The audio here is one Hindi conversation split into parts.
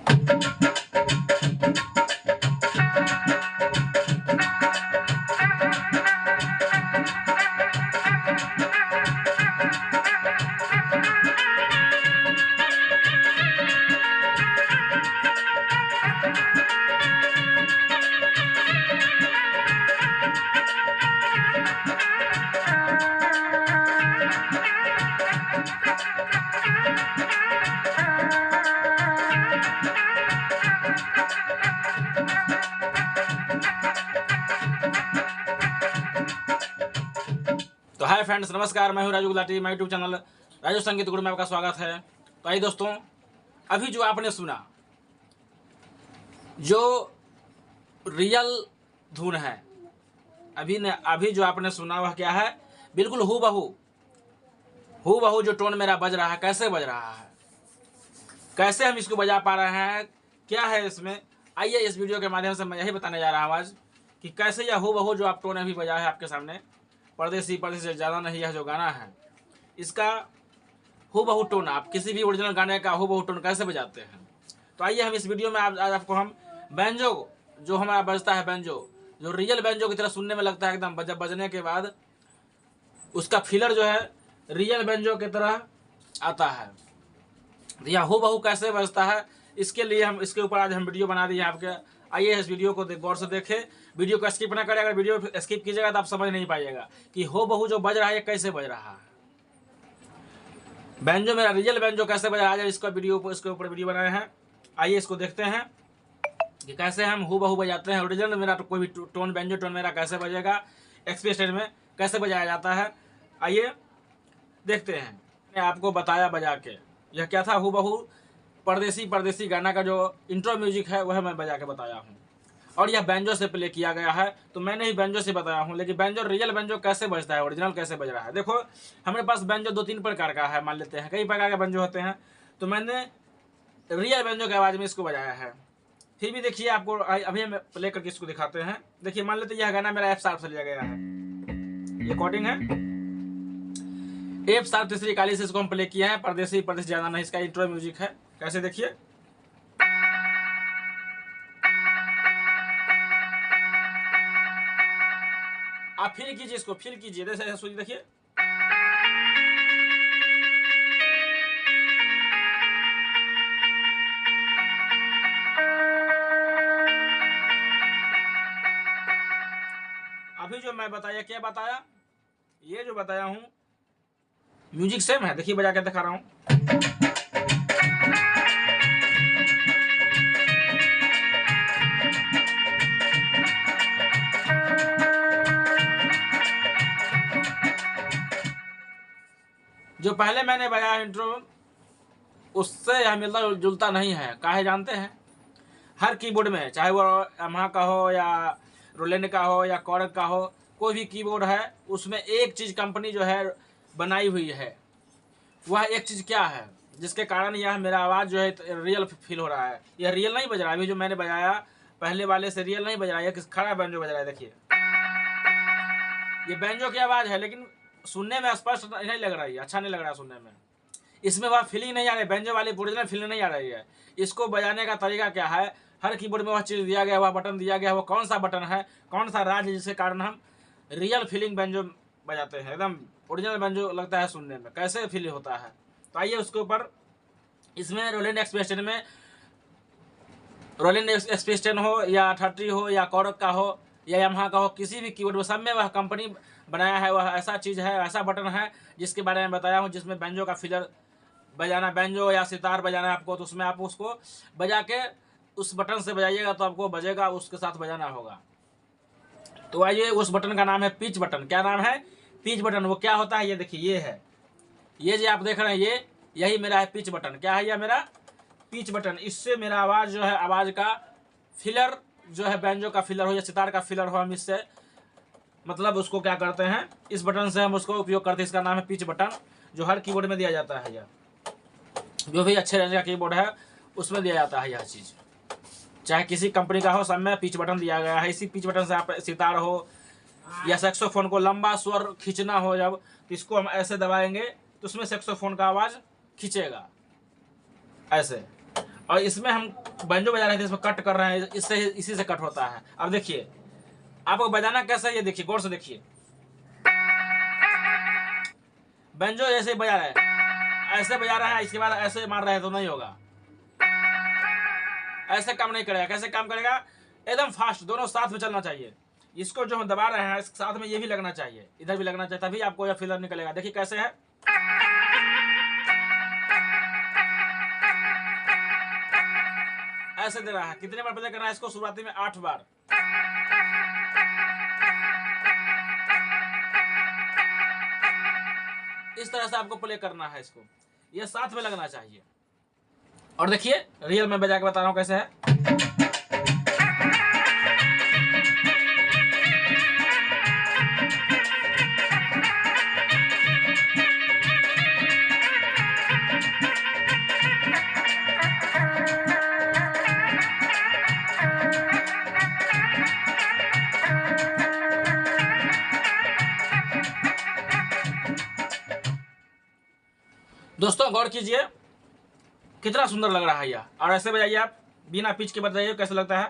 तो हाय फ्रेंड्स, नमस्कार। मैं हूं Raju Gulati. My YouTube channel Raju संगीत गुरु में आपका स्वागत है। तो आइए दोस्तों, अभी जो आपने सुना, जो रियल धुन है, अभी जो आपने सुना वह क्या है? बिल्कुल हू बहू जो टोन मेरा बज रहा है, कैसे बज रहा है, कैसे हम इसको बजा पा रहे हैं, क्या है इसमें? आइए इस वीडियो के माध्यम से मैं यही बताने जा रहा हूँ आज कि कैसे यह हू बहू जो आप टोन अभी बजा है आपके सामने, परदेसी से ज़्यादा नहीं, यह जो गाना है इसका हू बहू टोन आप किसी भी ओरिजिनल गाने का हू बहू टोन कैसे बजाते हैं। तो आइए हम इस वीडियो में आज आपको हम बैंजो जो हमारा बजता है, बैंजो जो रियल बैंजो की तरह सुनने में लगता है एकदम, बजने के बाद उसका फिलर जो है रियल बैंजो की तरह आता है, यह हू बहू कैसे बजता है, इसके लिए हम इसके ऊपर आज हम वीडियो बना दिए आपके। आइए इस वीडियो को गौर से देखें, वीडियो को स्किप ना करें। अगर वीडियो स्किप कीजिएगा तो आप समझ नहीं पाइएगा कि हो बहू जो बज रहा है कैसे बज रहा है, बैंजो मेरा रियल बैंजो कैसे बज रहा है। इसका इसके ऊपर वीडियो बनाए हैं। आइए इसको देखते हैं कि कैसे हम हू बहू बजाते हैं। ओरिजिनल मेरा तो कोई भी टोन, बैंजो टोन मेरा कैसे बजेगा, एक्सप्रेस स्टेज में कैसे बजाया जाता है, आइए देखते हैं। मैंने आपको बताया बजा के, यह क्या था, हू बहू परदेसी गाना का जो इंट्रो म्यूजिक है वह मैं बजा के बताया हूँ, और यह बैंजो से प्ले किया गया है। तो मैंने ही बैंजो से बताया हूँ, लेकिन बैंजो रियल बैंजो कैसे बजता है, ओरिजिनल कैसे बज रहा है। देखो, हमारे पास बैंजो 2-3 प्रकार का है, मान लेते हैं कई प्रकार के बैंजो होते हैं। तो मैंने रियल बैंजो की आवाज़ में इसको बजाया है। फिर भी देखिए, आपको अभी हम प्ले करके इसको दिखाते हैं। देखिए, मान लेते यह गाना मेरा F शार्प से लिया गया है, ये कॉर्डिंग है F शार्प तीसरी काली से इसको हम प्ले किए हैं। परदेसी ज़्यादा नहीं, इसका इंट्रो म्यूजिक है। कैसे देखिए, आप फील कीजिए, इसको फील कीजिए, जैसे सुनिए, देखिए अभी जो मैं बताया, क्या बताया, ये जो बताया हूं म्यूजिक सेम है। देखिए बजा के दिखा रहा हूं। जो पहले मैंने बजाया इंट्रो, उससे यह मिलता जुलता नहीं है। काहे जानते हैं? हर कीबोर्ड में, चाहे वो यामाहा का हो या रोलैंड का हो या कॉर्ग का हो, कोई भी कीबोर्ड है, उसमें एक चीज़ कंपनी जो है बनाई हुई है। वह एक चीज़ क्या है जिसके कारण यह मेरा आवाज़ जो है रियल फील हो रहा है। यह रियल नहीं बज रहा है। अभी जो मैंने बजाया पहले वाले से रियल नहीं बज रहा है, यह किस खड़ा बैंजो बज रहा है। देखिए, ये बैंजो की आवाज़ है, लेकिन सुनने में स्पष्ट नहीं लग रही है, अच्छा नहीं लग रहा है सुनने में। इसमें वह फीलिंग नहीं आ रही, बैंजो वाली ओरिजिनल फीलिंग नहीं आ रही है। इसको बजाने का तरीका क्या है? हर कीबोर्ड में वह चीज़ दिया गया, वह बटन दिया गया, वो कौन सा बटन है, कौन सा राज है, जिसके कारण हम रियल फीलिंग बैंजो बजाते हैं। एकदम ओरिजिनल बैंजो लगता है सुनने में, कैसे फील होता है। तो आइए उसके ऊपर, इसमें रोलैंड एक्सप्रेस 10 में, रोलैंड एक्सप्रेस 10 हो या 30 हो या कॉर्ग का हो या यामाहा का हो, किसी भी कीबोर्ड में, सब में वह कंपनी बनाया है। वह ऐसा चीज़ है, ऐसा बटन है जिसके बारे में बताया हूँ, जिसमें बैंजो का फिलर बजाना, बैंजो या सितार बजाना है आपको, तो उसमें आप उसको बजा के उस बटन से बजाइएगा तो आपको बजेगा, उसके साथ बजाना होगा। तो आइए, उस बटन का नाम है पिच बटन। क्या नाम है? Pitch button. वो क्या होता है, ये देखिए, ये है, ये जो आप देख रहे हैं, यही मेरा है पिच बटन। क्या है यह मेरा? Pitch button. इससे मेरा आवाज़ जो है, आवाज़ का फिलर जो है, बैंजो का फिलर हो या सितार का फिलर हो, हम इससे मतलब उसको क्या करते हैं, इस बटन से हम उसको उपयोग करते हैं। इसका नाम है पिच बटन, जो हर कीबोर्ड में दिया जाता है। यह जो भी अच्छे रेंज का कीबोर्ड है उसमें दिया जाता है यह चीज़, चाहे किसी कंपनी का हो, सब में पिच बटन दिया गया है। इसी पिच बटन से आप सितार हो या सैक्सोफोन को लंबा स्वर खींचना हो, जब तो इसको हम ऐसे दबाएंगे तो उसमें सैक्सोफोन का आवाज़ खींचेगा ऐसे। और इसमें हम बैंजो बजा रहे थे इसमें कट कर रहे हैं, इससे इसी से कट होता है। अब देखिए आपको बजाना कैसा है ये देखिए, गौर से देखिए। बैंजो ऐसे बजा रहे हैं, ऐसे बजा रहा है, इसके बाद ऐसे मार रहे हैं तो नहीं होगा, ऐसे काम नहीं करेगा। कैसे काम करेगा? एकदम फास्ट, दोनों साथ में चलना चाहिए। इसको जो हम दबा रहे हैं इसके साथ में ये भी लगना चाहिए, इधर भी लगना चाहिए, तभी आपको यह फिलर निकलेगा। देखिए कैसे है, ऐसे दे रहा है। कितने बार प्ले करना है इसको? शुरुआती में 8 बार। इस तरह से आपको प्ले करना है इसको, ये साथ में लगना चाहिए। और देखिए रियल में बजा के बता रहा हूं कैसे है। दोस्तों गौर कीजिए कितना सुंदर लग रहा है यह। और ऐसे बजाइए आप, बिना पिच के बजाइए, कैसे लगता है।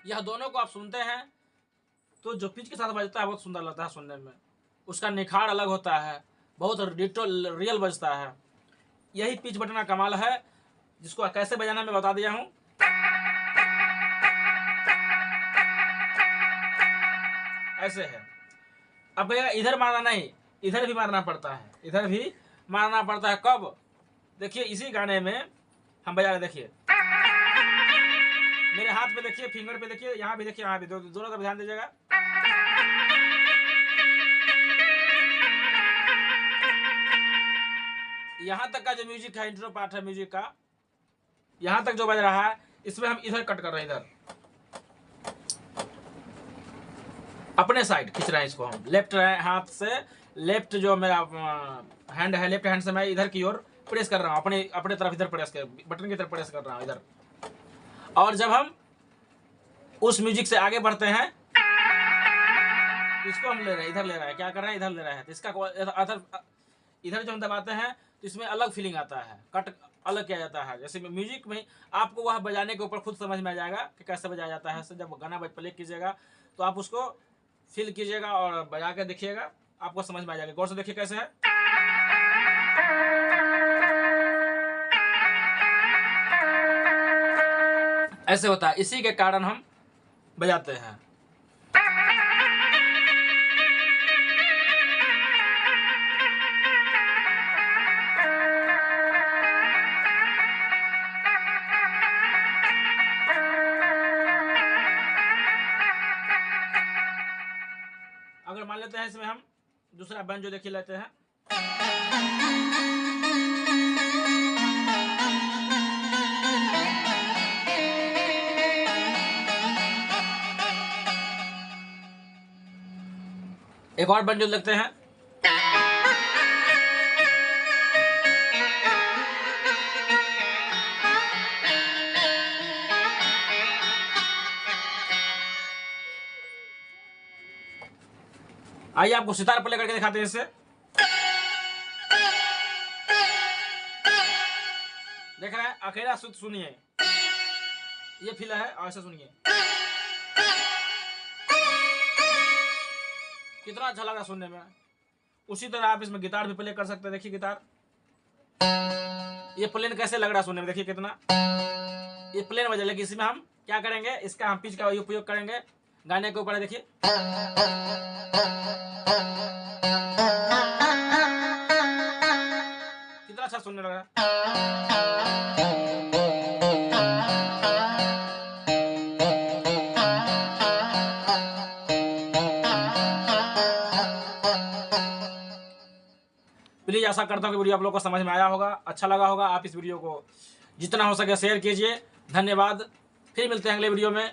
यह दोनों को आप सुनते हैं तो जो पिच के साथ बजता है बहुत सुंदर लगता है सुनने में, उसका निखार अलग होता है, बहुत डिटो रियल बजता है। यही पिच बटना कमाल है, जिसको कैसे बजाना मैं बता दिया हूं। ऐसे है। अब इधर मारना नहीं, इधर भी मारना पड़ता है, इधर भी मारना पड़ता है। कब? देखिए इसी गाने में हम बजा रहे, देखिए मेरे हाथ पे देखिए, फिंगर पे देखिए, यहाँ भी देखिए, यहाँ भी, दोनों तरफ ध्यान दीजिएगा। यहाँ तक का जो म्यूजिक है, इंट्रो पार्ट है म्यूजिक का, यहाँ तक जो बज रहा है, इसमें हम इधर कट कर रहे हैं, इधर अपने साइड खींच रहे हैं इसको हम। लेफ्ट हाथ से, लेफ्ट जो मेरा हैंड है, लेफ्ट हैंड से मैं इधर की ओर प्रेस कर रहा हूँ, अपने तरफ इधर प्रेस कर, बटन की तरफ प्रेस कर रहा हूँ इधर। और जब हम उस म्यूजिक से आगे बढ़ते हैं, इसको हम ले रहे हैं, इधर ले रहे हैं, क्या कर रहे हैं, इधर ले रहे हैं, तो इसका इधर जो हम दबाते हैं तो इसमें अलग फीलिंग आता है, कट अलग किया जाता है। जैसे म्यूजिक में आपको वह बजाने के ऊपर खुद समझ में आ जाएगा कि कैसे बजाया जाता है। जब गाना प्ले कीजिएगा तो आप उसको फील कीजिएगा और बजा के देखिएगा, आपको समझ में आ जाएगा। गौर से देखिए कैसे है। ऐसे होता है, इसी के कारण हम बजाते हैं। अगर मान लेते हैं इसमें हम दूसरा बैंजो देखिए लेते हैं, एक और बैंजो लगते हैं। आइए आपको सितार प्ले करके दिखाते हैं इससे। देख रहे हैं, अकेला सुनिए, ये फील है, और ऐसे सुनिए कितना अच्छा लगा सुनने में। उसी तरह आप इसमें गिटार भी प्ले कर सकते हैं। देखिए गिटार, ये प्लेन कैसे लग रहा है सुनने में, देखिए कितना ये प्लेन बजा। लेकिन इसमें हम क्या करेंगे, इसका हम पिच का उपयोग करेंगे गाने के ऊपर। देखिए कितना अच्छा सुनने लग रहा है। प्लीज आशा करता हूँ कि वीडियो आप लोगों को समझ में आया होगा, अच्छा लगा होगा। आप इस वीडियो को जितना हो सके शेयर कीजिए। धन्यवाद। फिर मिलते हैं अगले वीडियो में।